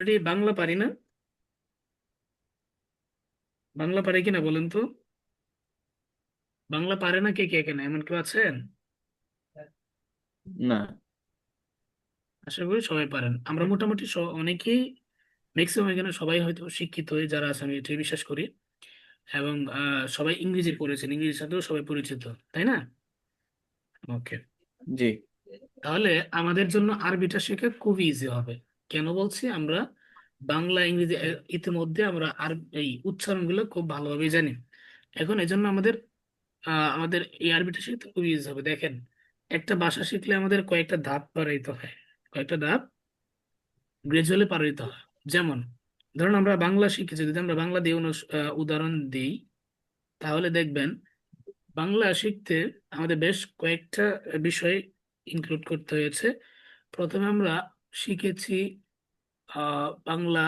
আরে বাংলা পারি না। বাংলা পারে কিনা বলেন তো। বাংলা পারে না কে কে এখানে এমন কেউ আছেন? না। আশা করি সবাই পারেন। আমরা মোটামুটি অনেকেই, ম্যাক্সিমাম এখানে সবাই হয়তো শিক্ষিত হয়ে যারা আছে আমি এটাই বিশ্বাস করি। এবং সবাই ইংরেজি পড়েছেন, ইংরেজির সাথেও সবাই পরিচিত, তাই না? ওকে। জি। তাহলে আমাদের জন্য আরবিটা শেখা খুবই ইজি হবে। কেন বলছি? আমরা বাংলা ইংরেজি ইতিমধ্যে আমরা আর এই উচ্চারণগুলো খুব ভালোভাবে জানি। এখন এজন্য আমাদের এই আরবিটা শিখতে খুবই ইজি হবে। দেখেন, একটা ভাষা শিখলে আমাদের কয়েকটা ধাপ পারাইতে হয়, কয়েকটা ধাপ গ্রাজুয়ালি পারাইতে হয়। যেমন ধরুন আমরা বাংলা শিখেছি, যদি আমরা বাংলা দিয়ে উদাহরণ দিই, তাহলে দেখবেন বাংলা শিখতে আমাদের বেশ কয়েকটা বিষয় ইনক্লুড করতে হয়েছে। প্রথমে আমরা শিখেছি বাংলা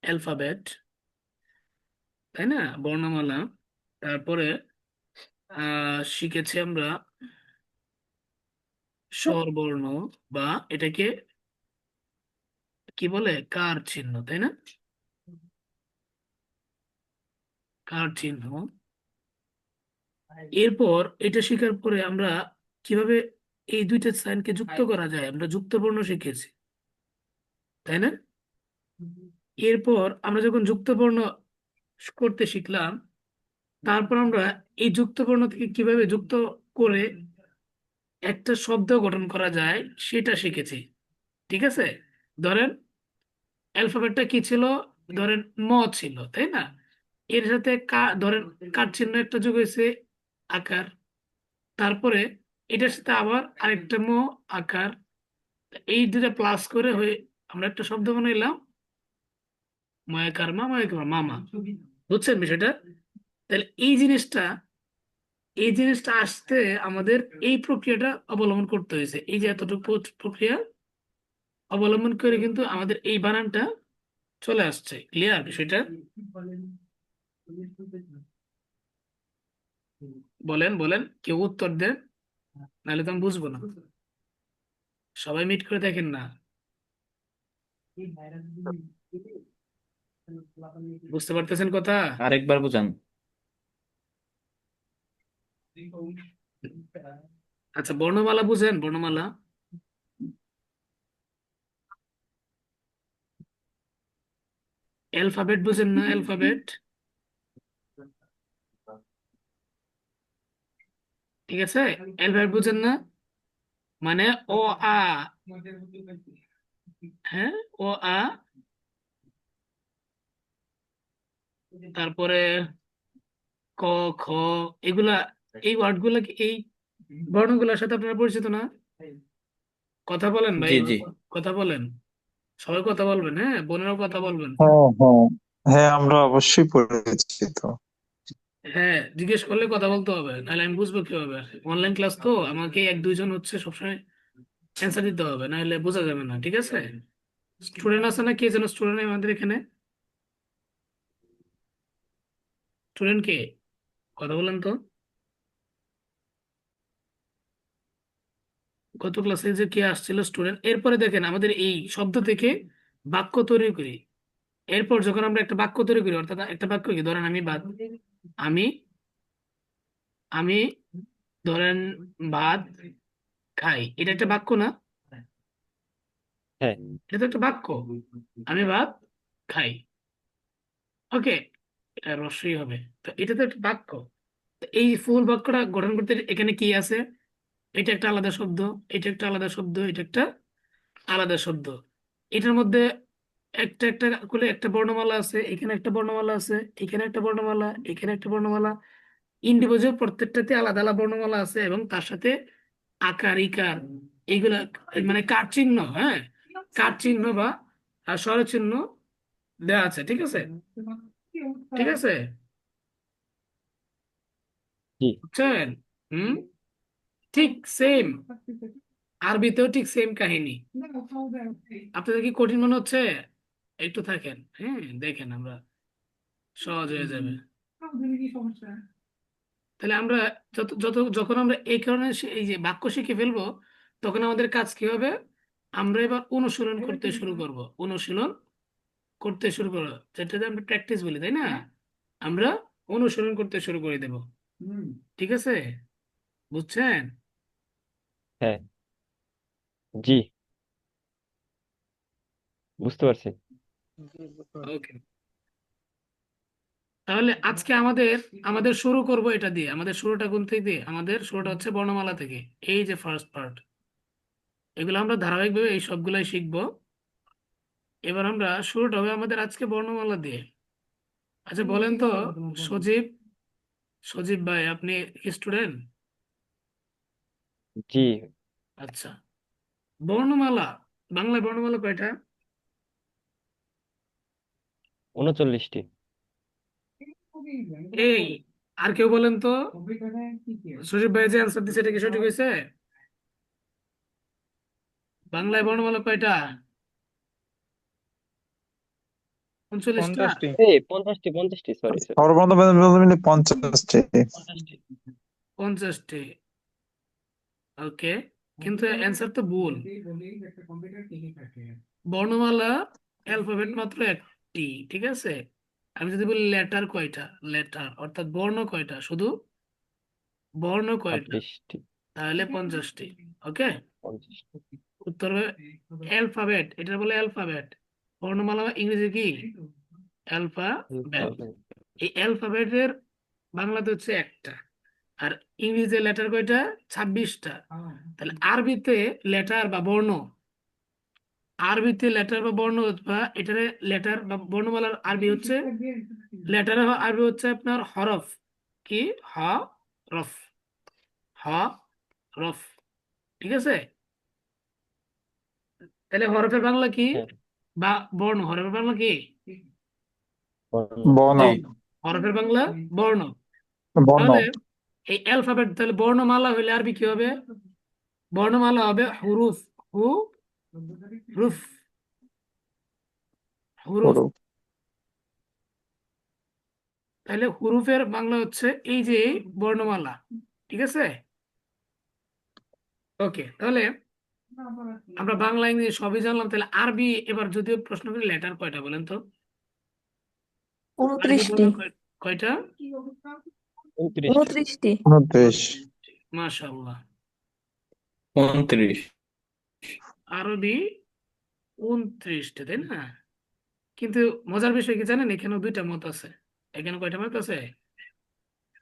অ্যালফাবেট, তাই না, বর্ণমালা। তারপরে শিখেছি আমরা স্বরবর্ণ, বা এটাকে কি বলে, কার চিহ্ন, তাই না? কার চিহ্ন। এরপর এটা শেখার পরে আমরা কিভাবে এই দুইটা সাইনকে যুক্ত করা যায়, আমরা যুক্ত বর্ণ শিখেছি, তাই না? এরপর আমরা যখন যুক্ত বর্ণ করতে শিখলাম, তারপর আমরা এই যুক্ত বর্ণ থেকে কিভাবে যুক্ত করে একটা শব্দ গঠন করা যায় সেটা শিখেছি। ঠিক আছে? ধরেন অ্যালফাবেটটা কি ছিল? ধরেন ম ছিল, তাই না? এর সাথে ধরেন কার চিহ্ন একটা যোগ হয়েছে, আকার। তারপরে এটার সাথে আবার আরেকটা আকার। এই দুটা প্লাস করে হয়ে আমরা একটা শব্দ বানাইলাম, ময়াকার মা, ময়াকার মামা। বুঝছেন বিষয়টা? তাহলে এই জিনিসটা আসতে আমাদের এই প্রক্রিয়াটা অবলম্বন করতে হয়েছে। এই যে এতটুকু প্রক্রিয়া অবলম্বন করে কিন্তু আমাদের এই বানানটা চলে আসছে। ক্লিয়ার বিষয়টা? বলেন বলেন, কেউ উত্তর দেন, নাহলে তো আমি বুঝবো না। সবাই মিট করে দেখেন না। বুঝতে পারতেছেন কথা? আরেকবার বুঝান। আচ্ছা, বর্ণমালা বুঝেন? বর্ণমালা, অ্যালফাবেট বুঝেন না? অ্যালফাবেট, ঠিক আছে? অ্যালফাবেট বুঝেন না? মানে ও, আ, হ্যাঁ, ও, আ, তারপরে ক, খ, এগুলা, এই ওয়ার্ড গুলা এই বর্ণগুলোর সাথে আপনারা পরিচিত না? কথা বলেন ভাই, জি জি। কথা বলেন। সবাই কথা বলবেন, হ্যাঁ, বোনেরাও কথা বলবেন। হ্যাঁ হ্যাঁ, হ্যাঁ আমরা অবশ্যই পড়েছি তো। হ্যাঁ, জিজ্ঞেস করলে কথা বলতে হবে, নাহলে আমি বুঝবো কিভাবে? অনলাইন ক্লাস তো, আমাকে এক দুইজন হচ্ছে সবসময় অ্যান্সার দিতে হবে, নাহলে বোঝা যাবে না। ঠিক আছে? স্টুডেন্ট আছে না? কে যেন স্টুডেন্ট আমাদের এখানে? স্টুডেন্ট কে? কথা বলেন তো। গত ক্লাসে যে কে আসছিল স্টুডেন্ট? এরপরে দেখেন আমাদের এই শব্দ থেকে বাক্য তৈরি করি। এরপর যখন আমরা একটা বাক্য তৈরি করি, অর্থাৎ একটা বাক্য কি, ধরেন আমি আমি ধরেন ভাত খাই, এটা একটা বাক্য না? হ্যাঁ। এটা তো একটা বাক্য। আমি ভাত খাই। ওকে, এটা রসই হবে। তো এটা তো একটা বাক্য। তো এই ফুল বাক্যটা গঠন করতে এখানে কি আছে? এটা একটা আলাদা শব্দ, এটা একটা আলাদা শব্দ, এটা একটা আলাদা শব্দ। এটার মধ্যে একটা একটা করে একটা বর্ণমালা আছে, এখানে একটা বর্ণমালা আছে, এখানে একটা বর্ণমালা, এখানে একটা বর্ণমালা। ইন্ডিভিজুয়াল প্রত্যেকটাতে আলাদা আলাদা বর্ণমালা আছে, এবং তার সাথে আকার, ইকার, এগুলা, মানে কার চিহ্ন, হ্যাঁ, কার চিহ্ন বা স্বর চিহ্ন দেওয়া আছে। ঠিক আছে? ঠিক আছে? জি। বুঝছেন? হুম। ঠিক সেম আরবিতেও ঠিক সেম কাহিনী। আপনাদের কি কঠিন মনে হচ্ছে? একটু থাকেন, হ্যাঁ, দেখেন আমরা সহজ হয়ে যাবে। তাহলে আমরা যত যত যখন আমরা এই কারণে এই যে বাক্য শিখে ফেলবো, তখন আমাদের কাজ কি হবে? আমরা এবার অনুশীলন করতে শুরু করব, অনুশীলন করতে শুরু করবো, যেটাতে আমরা প্র্যাকটিস বলি, তাই না? আমরা অনুশীলন করতে শুরু করে দেব, ঠিক আছে? বুঝছেন? হ্যাঁ, জি, বুঝতে পারছি। ওকে, তাহলে আজকে আমাদের আমাদের শুরু করব এটা দিয়ে। আমাদের শুরুটা কোন থেকে দিয়ে? আমাদের শুরুটা হচ্ছে বর্ণমালা থেকে। এই যে ফার্স্ট পার্ট, এগুলো আমরা ধারাবাহিকভাবে এই সবগুলাই শিখবো। এবার আমরা শুরুটা হবে আমাদের আজকে বর্ণমালা দিয়ে। আচ্ছা বলেন তো, সজীব, সজীব ভাই, আপনি স্টুডেন্ট? জি, আচ্ছা, বর্ণমালা, বাংলা বর্ণমালা কয়টা? 39টি। এই, আর কেউ বলেন তো, সজীব ভাই যে অ্যান্সার দিচ্ছে এটা কি সঠিক হয়েছে? বাংলায় বর্ণমালা কয়টা? 39টা? 50টি। এই 50টি, সরি সরি। সর্বপ্রথম মিলে 50টি। 50টি, ওকে, কিন্তু অ্যান্সার তো ভুল। বর্ণমালা অ্যালফাবেট মাত্র একটি, ঠিক আছে? আমি যদি বলি লেটার কয়টা, লেটার অর্থাৎ বর্ণ কয়টা, শুধু বর্ণ কয়টা, 26টি। তাহলে 50টি। ওকে, 50টি। উত্তর হবে অ্যালফাবেট, এটা বলে অ্যালফাবেট। বর্ণমালা ইংরেজি কি? অ্যালফাবেট। এই অ্যালফাবেটের বাংলাতে হচ্ছে একটা, আর ইংরেজিতে লেটার কয়টা? 26টা। তাহলে আরবিতে লেটার বা বর্ণ, আরবিতে লেটার বা বর্ণ বা এটারে লেটার বা বর্ণমালার আরবি হচ্ছে, লেটার আরবি হচ্ছে আপনার হরফ। কি? হ রফ, হ রফ, ঠিক আছে? তাহলে হরফের বাংলা কি? হ্যাঁ, বা বর্ণ, হরফের বাংলা কি? বর্ণ। বর্ণ। বর্ণ। হরফের বাংলা বর্ণ। বর্ণ। তাহলে এই অ্যালফাবেট, তাহলে বর্ণমালা হইলে আরবি কি হবে? বর্ণমালা হবে হুরুফ, হু রুফ, হুরুফ। হরফ। তাহলে হুরুফের বাংলা হচ্ছে এই যে বর্ণমালা, ঠিক আছে? ওকে, তাহলে আমরা বাংলা ইংরেজি সবই জানলাম, তাহলে আরবি এবার যদিও প্রশ্ন করি, লেটার কয়টা বলেন তো? আরবি 29টি। বর্ণ কয়টা? 29টি। 29টি। 29। মাশাআল্লাহ, 29। আরবি 29টা, তাই না? কিন্তু মজার বিষয় কি জানেন, এখানে দুইটা মত আছে। এখানে কয়টা মত আছে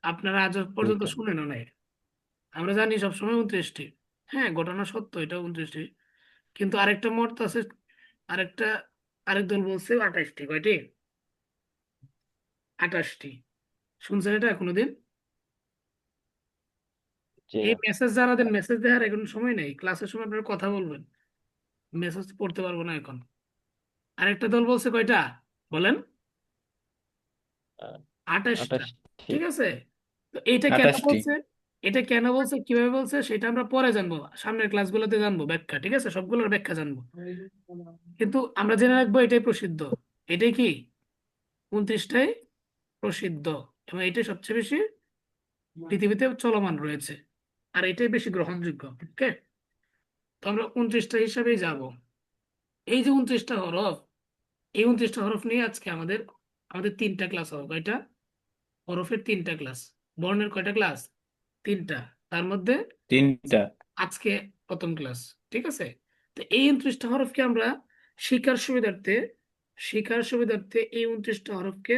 আপনারা আজ পর্যন্ত দুইটা। শুনেন নাই। আমরা জানি সবসময় 29টি, হ্যাঁ ঘটনা সত্য, এটা 29টি। কিন্তু আরেকটা মত আছে, আরেকটা, আরেক দল বলছে 28টি। কয়টি? 28টি। শুনছেন এটা কোনোদিন? জি এই না। মেসেজ যারা দেন, মেসেজ দেওয়ার এখন সময় নেই, ক্লাসের সময় আপনারা কথা বলবেন, মেসেজ পড়তে পারবো না এখন। আরেকটা দল বলছে কয়টা বলেন? আহ, 28টা, 28টি। ঠিক আছে? তো এটা কেন 28টি। বলছে, এটা কেন বলছে, কিভাবে বলছে, সেটা আমরা পরে জানবো, সামনের ক্লাসগুলোতে জানবো ব্যাখ্যা, ঠিক আছে? সবগুলোর ব্যাখ্যা জানবো, কিন্তু আমরা জেনে রাখবো এটাই প্রসিদ্ধ। এটাই কি? 29টাই প্রসিদ্ধ, এবং এটাই সবচেয়ে বেশি পৃথিবীতে চলমান রয়েছে, আর এটাই বেশি গ্রহণযোগ্য। ওকে, তো আমরা 29টা হিসাবেই যাব। এই যে 29টা হরফ, এই 29টা হরফ নিয়ে আজকে আমাদের আমাদের 3টা ক্লাস হবে। কয়টা? হরফের 3টা ক্লাস। বর্ণের কয়টা ক্লাস? 3টা। তার মধ্যে 3টা। আজকে প্রথম ক্লাস, ঠিক আছে? তো এই 29টা হরফকে আমরা শিকার সুবিধার্থে, শিকার সুবিধার্থে এই 29টা হরফকে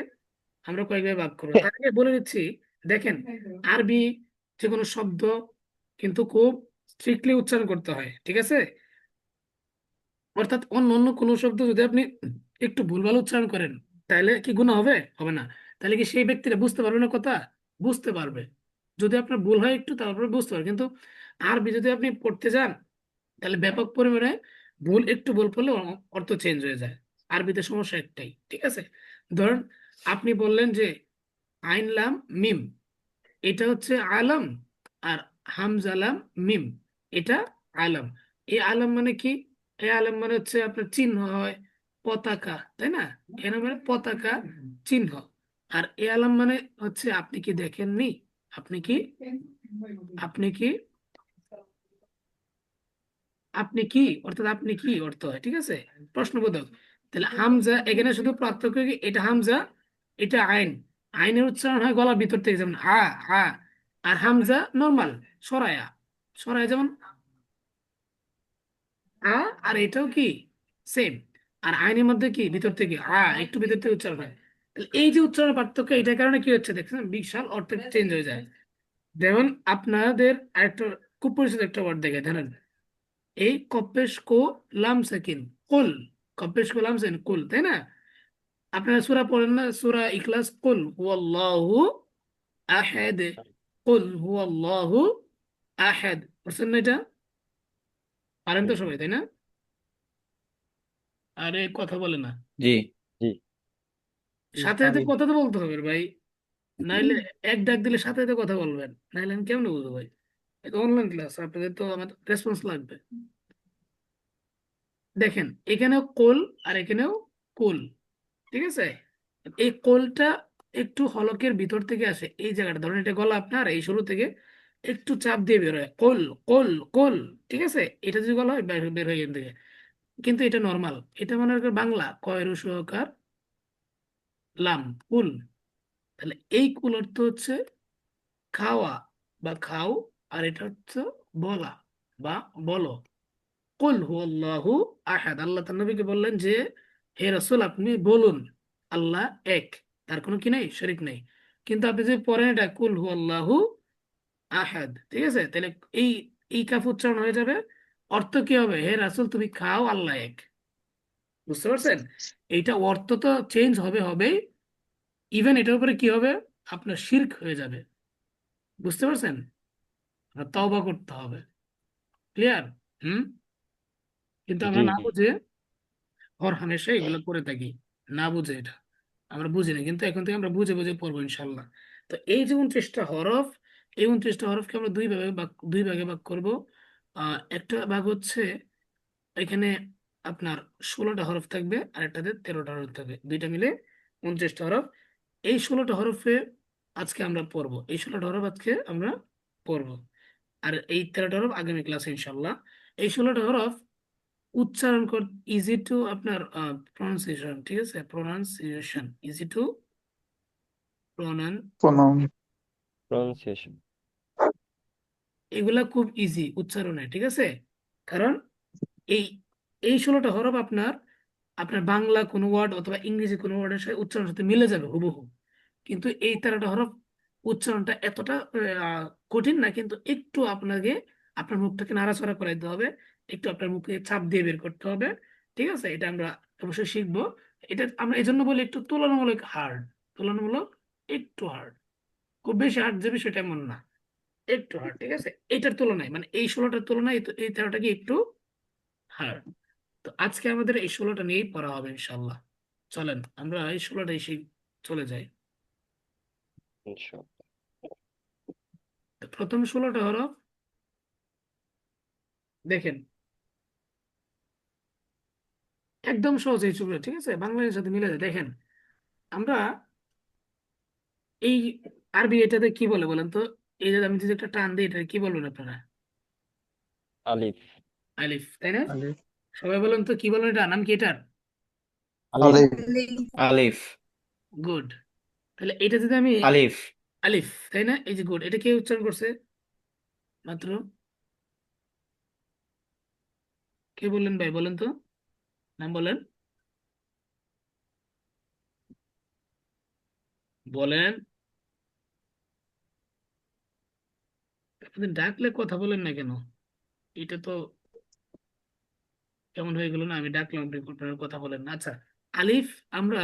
আমরা কয়েকভাবে ভাগ করবো। তার আগে বলে নিচ্ছি, দেখেন, আরবি যে কোনো শব্দ কিন্তু খুব স্ট্রিক্টলি উচ্চারণ করতে হয়, ঠিক আছে? অর্থাৎ অন্য অন্য কোনো শব্দ যদি আপনি একটু ভুলভাল উচ্চারণ করেন, তাহলে কি গুনাহ হবে? হবে না। তাহলে কি সেই ব্যক্তিরা বুঝতে পারবে না কথা? বুঝতে পারবে। যদি আপনার ভুল হয় একটু, তারপরে বুঝতে পারবে। কিন্তু আরবি যদি আপনি পড়তে যান, তাহলে ব্যাপক পরিমাণে ভুল, একটু ভুল পড়লে অর্থ চেঞ্জ হয়ে যায়। আরবিতে সমস্যা একটাই, ঠিক আছে? ধরুন আপনি বললেন যে আইন লাম মিম, এটা হচ্ছে আলম, আর হামজা লাম মিম, এটা আলম। এই আলম মানে কি? এই আলম মানে হচ্ছে আপনার চিহ্ন হয়, পতাকা, তাই না? এর মানে পতাকা, চিহ্ন। আর এ আলম মানে হচ্ছে আপনি কি দেখেননি, আপনি কি, আপনি কি, আপনি কি অর্থাৎ আপনি কি অর্থ হয়, ঠিক আছে, প্রশ্নবোধক। তাহলে হামজা এখানে শুধু পার্থক্য কি, এটা হামজা, এটা আইন। আইনের উচ্চারণ হয় গলার ভিতর থেকে, যেমন আ, আ। আর হামজা নর্মাল সরায়া, সরায়া যেমন আ। আর এটাও কি সেম। আর আইনের মধ্যে কি ভিতর থেকে একটু ভিতর থেকে উচ্চারণ হয়। তাহলে এই যে উচ্চারণ পার্থক্য, এটার কারণে কি হচ্ছে দেখছেন, বিশাল অর্থ চেঞ্জ হয়ে যায়। যেমন আপনাদের আরেকটা খুব পরিচিত একটা ওয়ার্ড দেখে জানেন, এই কপেশ কো লাম সাকিন কুল, কপেশ কো লাম সাকিন কুল, তাই না? আপনারা সূরা পড়েন না, সূরা ইখলাস, কুল হুয়াল্লাহু আহাদ, কুল হুয়াল্লাহু আহাদ, বুঝছেন না এটা? পারেন তো সবাই, তাই না? আরে কথা বলে না, জি। জি। সাথে সাথে কথা তো বলতে হবে ভাই, নাইলে এক ডাক দিলে সাথে সাথে কথা বলবেন, নাইলে আমি কেমনে বুঝবো ভাই? এটা অনলাইন ক্লাস, আপনাদের তো আমার রেসপন্স লাগবে। দেখেন এখানেও কোল আর এখানেও কুল, ঠিক আছে। এই কোলটা একটু হলকের ভিতর থেকে আসে, এই জায়গাটা ধরেন, এটা গলা আপনার এই শুরু থেকে একটু চাপ দিয়ে বের হয়, কোল কোল কোল, ঠিক আছে। এটা যদি গলা হয় বের বের হয় এখান থেকে। কিন্তু এটা নর্মাল, এটা মনে করেন বাংলা কয়ের সহকার লাম, কুল। তাহলে এই কুল অর্থ হচ্ছে খাওয়া বা খাও, আর এটা হচ্ছে বলা বা বলো। কুল হুয়াল্লাহু আহাদ, আল্লাহ তার নবীকে বললেন যে হে রাসূল আপনি বলুন আল্লাহ এক, তার কোনো কি নেই, শরীক নেই। কিন্তু আপনি যদি পড়েন এটা কুল হুয়াল্লাহু আহাদ, ঠিক আছে, তাহলে এই এই কাফ উচ্চারণ হয়ে যাবে। অর্থ কি হবে, হে রাসূল তুমি খাও আল্লাহ এক। বুঝতে পারছেন? এইটা অর্থ তো চেঞ্জ হবে হবেই, ইভেন এটার উপরে কি হবে, আপনার শিরক হয়ে যাবে। বুঝতে পারছেন? আপনার তওবা করতে হবে। ক্লিয়ার? হুম। কিন্তু আমরা জি। না বুঝে হর হামেশা এগুলো করে থাকি, না বুঝে এটা আমরা বুঝি না, কিন্তু এখন থেকে আমরা বুঝে বুঝে পড়বো ইনশাল্লাহ। তো এই যে 29টা হরফ, এই 29টা হরফকে আমরা দুই ভাগে ভাগ করবো। একটা ভাগ হচ্ছে এখানে আপনার 16টা হরফ থাকবে, আর একটাতে 13টা হরফ থাকবে, দুইটা মিলে 29টা হরফ। এই 16টা হরফে আজকে আমরা পড়বো, এই 16টা হরফ আজকে আমরা পড়বো। আর এই 13টা হরফ আগামী ক্লাসে ইনশাল্লাহ। এই 16টা হরফ উচ্চারণ কর ইজি টু আপনার প্রনাউন্সিয়েশন, ঠিক আছে, প্রনাউন্সিয়েশন ইজি টু প্রনাউন, প্রণাম। প্রনাউন্সিয়েশন। এগুলা খুব ইজি উচ্চারণে, ঠিক আছে। কারণ এই এই 16টা হরফ আপনার আপনার বাংলা কোনো ওয়ার্ড অথবা ইংরেজি কোনো ওয়ার্ডের সাথে উচ্চারণের সাথে মিলে যাবে হুবহু। কিন্তু এই 13টা হরফ উচ্চারণটা এতটা কঠিন না, কিন্তু একটু আপনাকে আপনার মুখটাকে নাড়াচাড়া করাইতে হবে, একটু আপনার মুখে চাপ দিয়ে বের করতে হবে, ঠিক আছে। এটা আমরা অবশ্যই শিখবো। এটা আমরা এই জন্য বলি একটু তুলনামূলক হার্ড, তুলনামূলক একটু হার্ড, খুব বেশি হার্ড যে বিষয়টা এমন না, একটু হার্ড, ঠিক আছে। এটার তুলনায় মানে এই 16টার তুলনায় এই 13টা কি একটু হার্ড। তো আজকে আমাদের এই 16টা নিয়েই পড়া হবে ইনশাল্লাহ। চলেন আমরা এই 16টাই চলে যাই। ইনশাআল্লাহ। তো প্রথম 16টা হরফ দেখেন, একদম সহজ এই ছবিটা, ঠিক আছে, বাংলার সাথে মিলে যায়। দেখেন আমরা এই আরবি এটাতে কি বলে বলেন তো, এই যে আমি যদি একটা টান দিই এটা কি বলবেন আপনারা? আলিফ। আলিফ, তাই না? আলিফ। সবাই বলেন তো কি বলেন, এটা নাম কি এটার? আলিফ। আলিফ। গুড। তাহলে এটা যদি আমি আলিফ। আলিফ, তাই না, এই যে গুড, এটা কে উচ্চারণ করছে মাত্র? কে বললেন ভাই, বলেন তো, নাম বলেন, বলেন। আপনাদের ডাকলে কথা বলেন না কেন? এটা তো কেমন হয়ে গেল না, আমি ডাকলাম আপনি আপনারা কথা বলেন না। আচ্ছা, আলিফ আমরা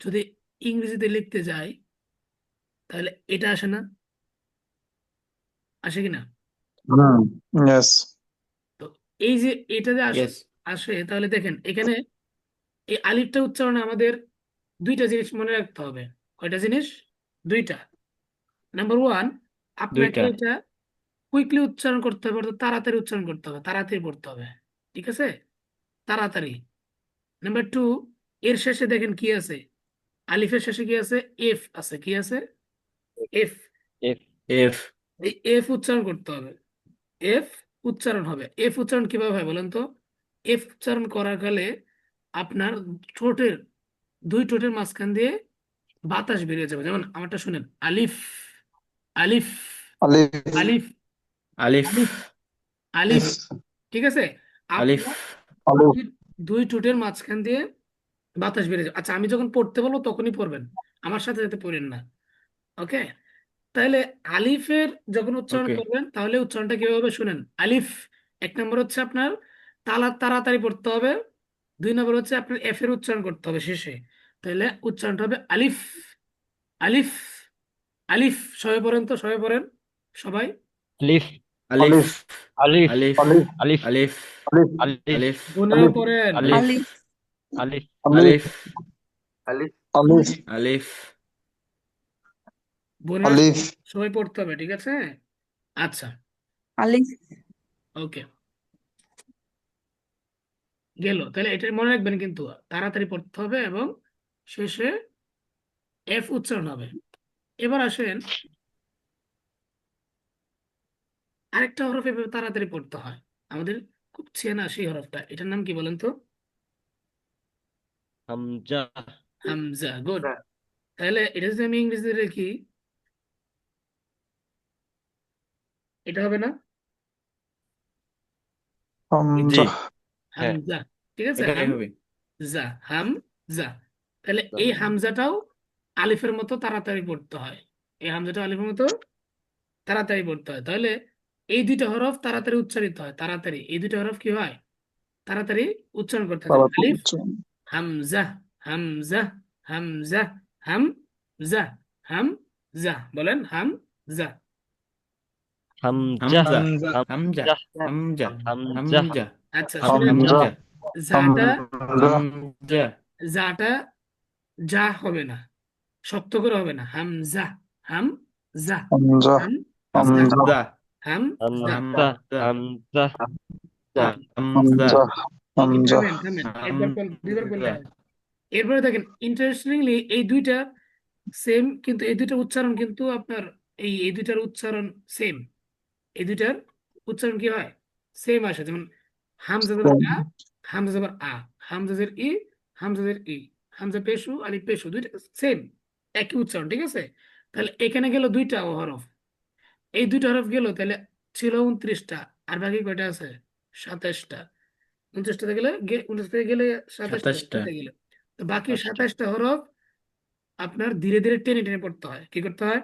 যদি ইংরেজিতে লিখতে যাই তাহলে এটা আসে না, আসে কিনা? হুম। ইয়েস। তো এই যে এটা যে আসে ইয়েস। আসে তাহলে দেখেন এখানে এই আলিফটা উচ্চারণে আমাদের দুইটা জিনিস মনে রাখতে হবে। কয়টা জিনিস? দুইটা। নাম্বার ওয়ান, আপনাকে দুইটা। এটা কুইকলি উচ্চারণ করতে হবে, অর্থাৎ তাড়াতাড়ি উচ্চারণ করতে হবে, তাড়াতাড়ি পড়তে হবে, ঠিক আছে, তাড়াতাড়ি। নাম্বার টু, এর শেষে দেখেন কি আছে, আলিফের শেষে কি আছে, এফ আছে, কি আছে, এফ। এফ। এফ। এই এফ উচ্চারণ করতে হবে, এফ উচ্চারণ হবে। এফ উচ্চারণ কিভাবে হয় বলেন তো? এফ উচ্চারণ করার কালে আপনার ঠোঁটের দুই ঠোঁটের মাঝখান দিয়ে বাতাস বেরিয়ে যাবে। যেমন আমারটা শুনেন, আলিফ, আলিফ, আলিফ আলিফ, আলিফ আলিফ, আলিফ। ঠিক আছে? আলিফ আপনার আলিফ দুই দুই ঠোঁটের মাঝখান দিয়ে বাতাস বেরিয়ে যাবে। আচ্ছা, আমি যখন পড়তে বলবো তখনই পড়বেন, আমার সাথে সাথে পড়েন না। ওকে? তাহলে আলিফের যখন উচ্চারণ ওকে করবেন তাহলে উচ্চারণটা কিভাবে হবে শুনেন। আলিফ, এক নম্বর হচ্ছে আপনার তাড়াতাড়ি পড়তে হবে। দুই নম্বর হচ্ছে আপনার এফ এর উচ্চারণ করতে হবে শেষে। তাহলে উচ্চারণটা হবে আলিফ, আলিফ, আলিফ। সবাই পড়েন তো, সবাই পড়েন, সবাই। আলিফ, আলিফ আলিফ আলিফ, আলিফ আলিফ আলিফ, আলিফ আলিফ আলিফ, আলিফ বোনেরাও আলিফ পড়েন। আলিফ, আলিফ আলিফ, আলিফ আলিফ আলিফ আলিফ বোনেরা আলিফ সবাই পড়তে হবে, ঠিক আছে? আচ্ছা, আলিফ ওকে, গেল। তাহলে এটা মনে রাখবেন কিন্তু, তাড়াতাড়ি পড়তে হবে এবং শেষে এফ উচ্চারণ হবে। এবার আসেন, আরেকটা হরফ এভাবে তাড়াতাড়ি পড়তে হয় আমাদের, খুব চেনা সেই হরফটা, এটার নাম কি বলেন তো? হামজা, হামজা। গুড। তাহলে এটা যদি আমি ইংরেজিতে লিখি, এটা হবে না? জি হামজা হ্যাঁ, হামজা। ঠিক আছে, এটাই হবে হামজা, হামজা। তাহলে এই হামজাটাও আলিফের মতো তাড়াতাড়ি পড়তে হয়। এই হামজাটা আলিফের মতো তাড়াতাড়ি পড়তে হয়। তাহলে এই দুইটা হরফ তাড়াতাড়ি উচ্চারিত হয়, তাড়াতাড়ি এই দুইটা হরফ কি হয়, তাড়াতাড়ি উচ্চারণ করতে হয়। যেমন তাড়াতাড়ি আলিফ, উচ্চারণ হামজা, হামজা, হামজা, হামজা, হামজা। বলেন হামজা। হামজা, হামজা হামজা হামজা, হামজা হামজা, হামজা আচ্ছা শুনেন, হামজা হামজা জাটা, হামজা হামজা জাটা যা হবে না, শক্ত করে হবে না। হামজা, হামজা, হামজা হামজা, হামজা হামজা হামজা। হামজা, হামজা, ওকে, হামজা হামজা ওকে, হামজা থামেন থামেন, একবার দুইবার বললে হামজা হবে। এরপরে দেখেন, ইন্টারেস্টিংলি এই দুইটা সেম, কিন্তু এই দুইটার উচ্চারণ কিন্তু আপনার, এই দুইটার উচ্চারণ সেম। এই দুইটার উচ্চারণ কি হয়, সেম আসে। যেমন হামজা জবর আ, হামজা জবর আ, হামজা জের ই, হামজা জের ই, হামজা পেশু আলিফ পেশু, দুইটা সেম, একই উচ্চারণ, ঠিক আছে? তাহলে এখানে গেল দুইটা হরফ, এই দুইটা হরফ গেল, তাহলে ছিল 29টা, আর বাকি কয়টা আছে? 27টা। 29টাতে গেলে 29টাতে গেলে 27টা, 27টা গেলে তো বাকি সাতাশটা। 27টা হরফ আপনার ধীরে ধীরে টেনে টেনে পড়তে হয়। কি করতে হয়?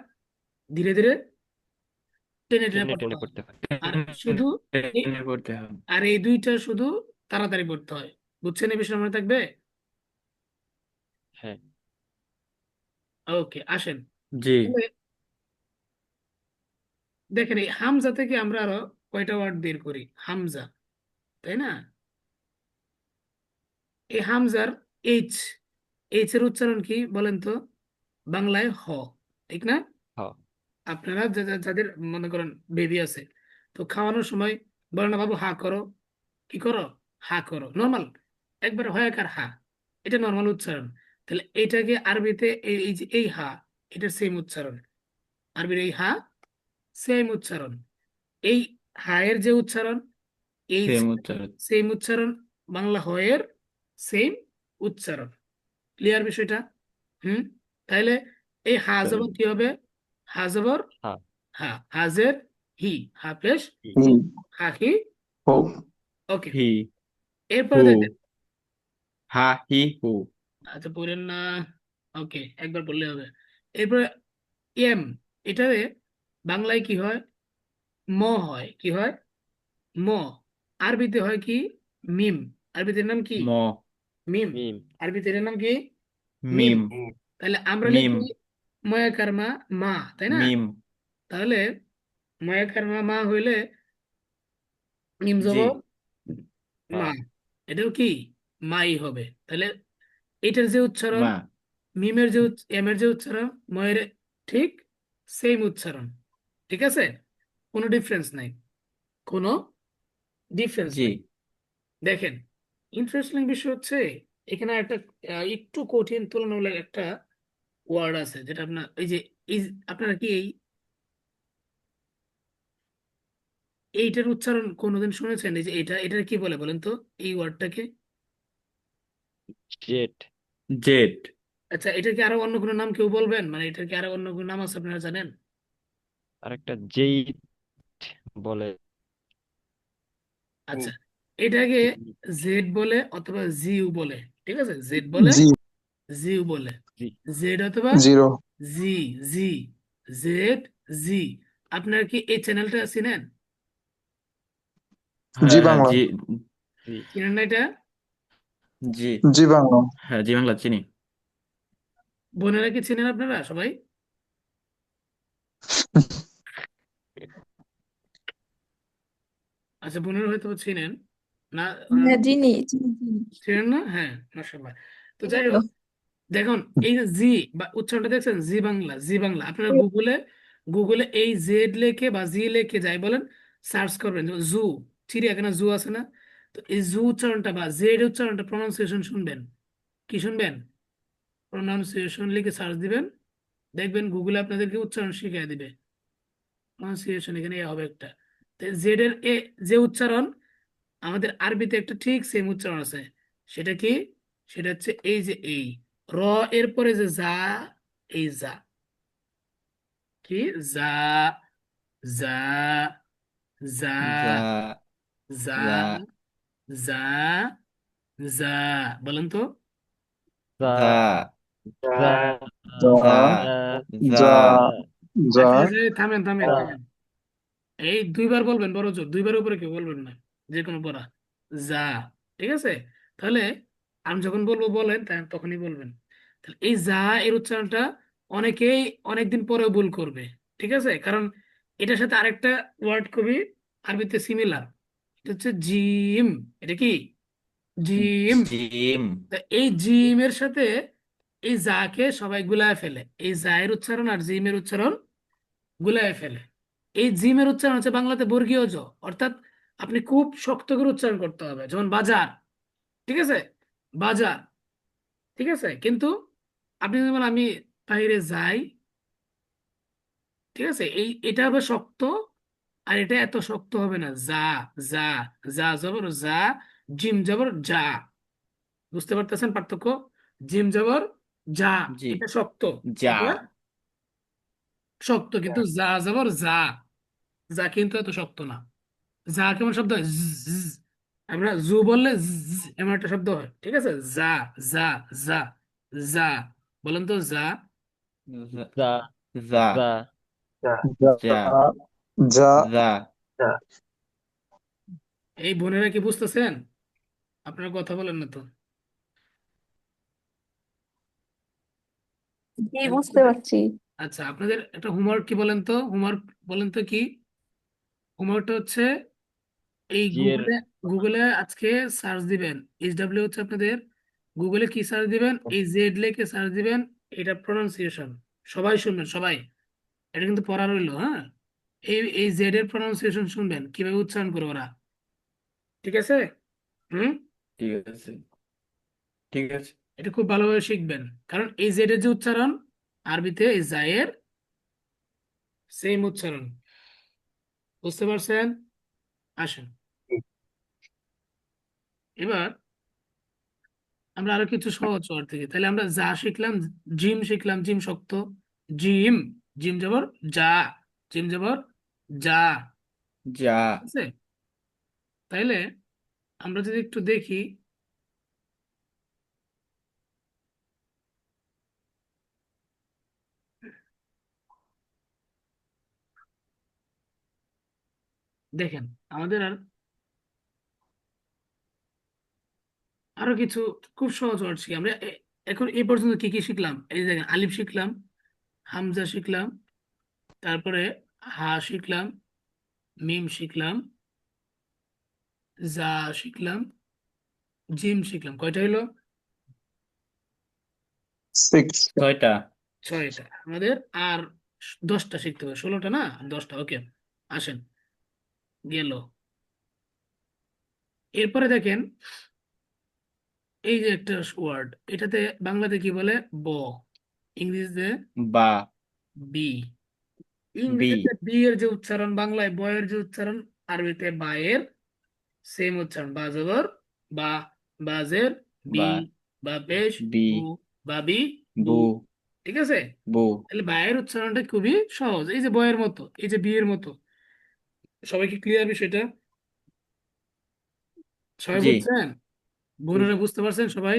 ধীরে ধীরে টেনে টেনে টেনে পড়তে টেনে হয়। পড়তে হয়। আর শুধু এ- টেনে পড়তে হবে আর এই দুইটা শুধু তাড়াতাড়ি পড়তে হয়। বুঝছেন? এই বিষয়ে মনে থাকবে। হ্যাঁ, ওকে, আসেন। জি তাহলে দেখেন, এই হামজা থেকে আমরা আরো কয়টা ওয়ার্ড বের করি। হামজা, তাই না? এই হামজার এইচ, এইচ এর উচ্চারণ কি বলেন তো? বাংলায় হ, ঠিক না? হ্যাঁ, আপনারা যাদের মনে করেন বেবি আছে, তো খাওয়ানোর সময় বলে না, বাবু হা করো, কি করো, হা করো, নর্মাল, একবার হয়াকার হা, এটা নর্মাল উচ্চারণ। তাহলে এইটাকে আরবিতে এই যে এই হা, এটা সেম উচ্চারণ। আরবির এই হা সেম উচ্চারণ। এই হায়ের যে উচ্চারণ, এই সেম উচ্চারণ সেম উচ্চারণ, বাংলা হয়ের সেম উচ্চারণ। ক্লিয়ার বিষয়টা? হুম। তাহলে এই হা জবর কি হবে? হা জবর হ্যাঁ, হা, হাজের হি, হা পেশ হি, হি হা হি হো হু। ওকে, হি এরপরে হু দেখেন, হা হি হু আচ্ছা পড়েন না, ওকে একবার বললে হবে। এরপরে এম, এটারে বাংলায় কি হয়? ম হয়। কি হয়? ম। আরবিতে হয় কি? মিম। আরবিতে এর নাম কি? ম মিম। মিম, আরবিতে এর নাম কি? মিম। মিম তাহলে আমরা মিম লিখি ময়াকার মা, মা, তাই না? মিম তাহলে ময়াকার মা, মা হইলে মিম জি জবর মা, হ্যাঁ, এটাও কি মাই হবে। তাহলে এটার যে উচ্চারণ, মা মিমের যে এম এর যে উচ্চারণ, ময়ের ঠিক সেম উচ্চারণ। ঠিক আছে? কোনো ডিফারেন্স নাই, কোনো ডিফারেন্স জি নাই। দেখেন, ইন্টারেস্টিং বিষয় হচ্ছে, এখানে একটা একটু কঠিন তুলনামূলক একটা ওয়ার্ড আছে, যেটা আপনার এই যে, এই আপনারা কি এইটার উচ্চারণ কোনোদিন শুনেছেন? এই যে এটার কি বলে বলেন তো, এই ওয়ার্ডটাকে? জেট। জেট। আচ্ছা, এটার কি আরো অন্য কোনো নাম কেউ বলবেন? মানে এটার কি আরো অন্য কোনো নাম আছে আপনারা জানেন? আর একটা জেইট বলে। আচ্ছা, এটাকে জি। জেড বলে অথবা জিউ বলে। ঠিক আছে, জেড বলে, জি জিউ বলে। জি। জেড অথবা জিরো জি, জি, জেড, জি। আপনারা কি এই চ্যানেলটা চিনেন? জি হ্যাঁ হ্যাঁ বাংলা জি। জি। চিনেন না এটা? জি। জি বাংলা হ্যাঁ জি বাংলা চিনি। বোনেরা কি চিনেন আপনারা সবাই? আচ্ছা, বোনেরা হয়তো চিনেন না। হ্যাঁ চিনি চিনি চিনি। চিনেন না? হ্যাঁ, মাশাআল্লাহ। তো এই যাই তো। হোক, দেখুন এই যে জি বা উচ্চারণটা দেখছেন, জি বাংলা, জি বাংলা। আপনারা গুগলে, গুগলে এই জেড লেখে বা জি লেখে যাই বলেন, সার্চ করবেন। যেমন জু, চিড়িয়াখানা জু আছে না? তো এই জু উচ্চারণটা বা জেড উচ্চারণটা, প্রনাউন্সিয়েশন শুনবেন। কি শুনবেন? প্রনাউন্সিয়েশন লিখে সার্চ দিবেন, দেখবেন গুগলে আপনাদেরকে উচ্চারণ শিখিয়ে দিবে। প্রনাউন্সিয়েশন এখানে এ হবে একটা। তো জেড এর এ যে উচ্চারণ, আমাদের আরবিতে একটা ঠিক সেম উচ্চারণ আছে। সেটা কি? সেটা হচ্ছে এই যে এই র এর পরে যে যা, এই যা, কি যা, যা, যা, যা। যা, যা। যা, যা, বলেন তো। যা। যা। যা। যা যা। যা। যা। যা যা আচ্ছা আচ্ছা, থামেন থামেন থামেন। এই দুইবার বলবেন, বড় জোর দুইবার উপরে কেউ বলবেন না, যে কোনো পড়া। যা। ঠিক আছে, তাহলে আমি যখন বলবো বলেন, তখনই বলবেন। তাহলে এই যা এর উচ্চারণটা অনেকেই অনেকদিন পরেও ভুল করবে। ঠিক আছে, কারণ এটার সাথে আরেকটা ওয়ার্ড খুবই আরবিতে সিমিলার। এটা হচ্ছে জিম। এটা কি? জিম। জিম। তা এই জিম এর সাথে এই জাকে সবাই গুলায় ফেলে। এই জায়ের উচ্চারণ আর জিমের উচ্চারণ গুলায় ফেলে। এই জিমের উচ্চারণ হচ্ছে বাংলাতে বর্গীয় জ, অর্থাৎ আপনি খুব শক্ত করে উচ্চারণ করতে হবে, যেমন বাজার। ঠিক আছে, বাজার। ঠিক আছে, কিন্তু আপনি যদি বলেন আমি বাইরে যাই, ঠিক আছে, এটা হবে শক্ত, আর এটা এত শক্ত হবে না। যা, যা, যা জবর যা, জিম জবর যা। বুঝতে পারতেছেন পার্থক্য? জিম জবর যা, জি। এটা শক্ত, যা। এটা শক্ত, কিন্তু যা জবর যা, যা কিন্তু এত শক্ত না। যা কেমন শব্দ হয়? জ। আমরা জু বললে এমন একটা শব্দ হয়। ঠিক আছে, যা, যা, যা, যা, বলেন তো যা। যা। যা। যা। যা। যা যা। যা যা। এই বোনেরা কি বুঝতেছেন? আপনারা কথা বলেন না তো। জি বুঝতে পারছি। আচ্ছা, আপনাদের একটা হোমওয়ার্ক কি বলেন তো, হোমওয়ার্ক বলেন তো কি? হোমওয়ার্কটা হচ্ছে এই জি এর গুগলে, গুগলে আজকে সার্চ দিবেন। এইচডব্লিউ হচ্ছে আপনাদের, গুগলে কি সার্চ দিবেন? এই জেড লেখে সার্চ দিবেন। এটা প্রনাউন্সিয়েশন, সবাই শুনবেন সবাই। এটা কিন্তু পড়া রইলো, হ্যাঁ। এই জেড এর প্রনাউন্সিয়েশন শুনবেন, কিভাবে উচ্চারণ করে ওরা। ঠিক আছে? হুম। ঠিক আছে। ঠিক আছে। এটা খুব ভালোভাবে শিখবেন, কারণ এই জেড এর যে উচ্চারণ, আরবিতে এই জায়ের সেম উচ্চারণ। বুঝতে পারছেন? আসেন, এবার আমরা আরো কিছু সহজ ওয়ার্ড থেকে, তাহলে আমরা যা শিখলাম, জিম শিখলাম, জিম শক্ত, জিম, জিম জবর যা, জিম জবর যা। যা। ঠিক আছে, তাইলে আমরা যদি একটু দেখি, দেখেন আমাদের আরো কিছু খুব সহজ ওয়ার্ড শিখি আমরা। এখন এই পর্যন্ত কি কি শিখলাম? এই যে দেখেন, আলিফ শিখলাম, হামজা শিখলাম, তারপরে হা শিখলাম, মিম শিখলাম, যা শিখলাম, জিম শিখলাম। কয়টা হলো? সিক্স ছয়টা। ছয়টা আমাদের। আর 10টা শিখতে হবে, 16টা না, 10টা। ওকে, আসেন, গেল। এরপরে দেখেন, এই যে একটা ওয়ার্ড, এটাতে বাংলাতে কি বলে? ব, ইংরেজিতে বা। বি। বি। ইংরেজিতে বি এর যে উচ্চারণ, বাংলায় ব এর যে উচ্চারণ আরবিতে বায়ের সেম উচ্চারণ, বা জবর বা, বাজের বি, বা, বা পেশ বি, বু, বাবি বু। বু, ঠিক আছে, বু। তাহলে বায়ের উচ্চারণটা খুবই সহজ, এই যে বয়ের মতো, এই যে বিয়ের মতো। সবাই কি ক্লিয়ার বিষয়টা? সবাই জি, বুঝছেন? বোনেরা বুঝতে পারছেন সবাই?